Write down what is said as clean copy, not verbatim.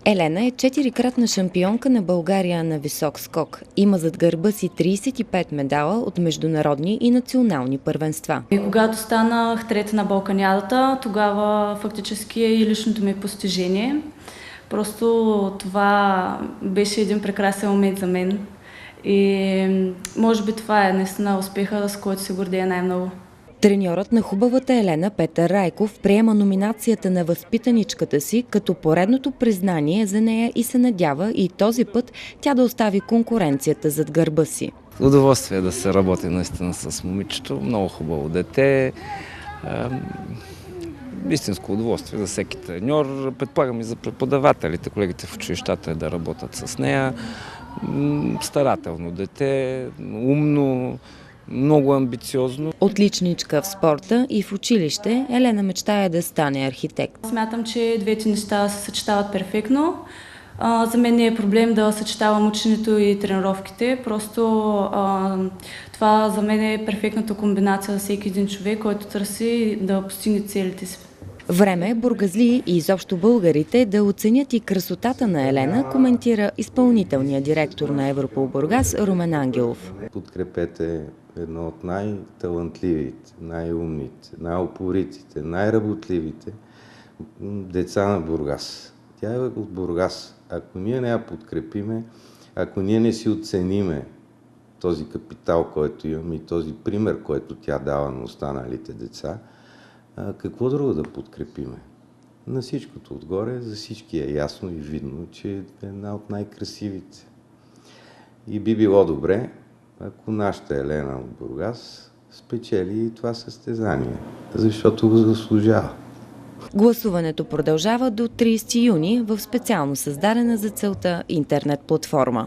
Елена е 4-кратна шампионка на България на висок скок. Има зад гърба си 35 медала от международни и национални първенства. И когато станах трета на Балканядата, тогава фактически е и личното ми постижение. Просто това беше един прекрасен момент за мен. И може би това е наистина успеха, с който се гордея най-много. Треньорът на хубавата Елена Петър Райков приема номинацията на възпитаничката си като поредното признание за нея и се надява и този път тя да остави конкуренцията зад гърба си. Удоволствие да се работи наистина с момичето, много хубаво дете. Истинско удоволствие за всеки треньор, предполагам и за преподавателите, колегите в училищата е да работят с нея. Старателно дете, умно, много амбициозно. Отличничка в спорта и в училище, Елена мечтае да стане архитект. Смятам, че двете неща се съчетават перфектно. За мен не е проблем да съчетавам ученето и тренировките. Просто това за мен е перфектната комбинация за всеки един човек, който търси да постигне целите си. Време е бургазлии и изобщо българите да оценят и красотата на Елена, коментира изпълнителният директор на Европол Бургас Румен Ангелов. Подкрепете едно от най-талантливите, най-умните, най-упоритите, най-работливите деца на Бургас. Тя е от Бургас. Ако ние не я подкрепиме, ако ние не си оцениме този капитал, който имаме и този пример, който тя дава на останалите деца, какво друго да подкрепиме? На всичкото отгоре, за всички е ясно и видно, че е една от най-красивите. И би било добре, ако нашата Елена от Бургас спечели и това състезание, защото го заслужава. Гласуването продължава до 30 юни в специално създадена за целта интернет платформа.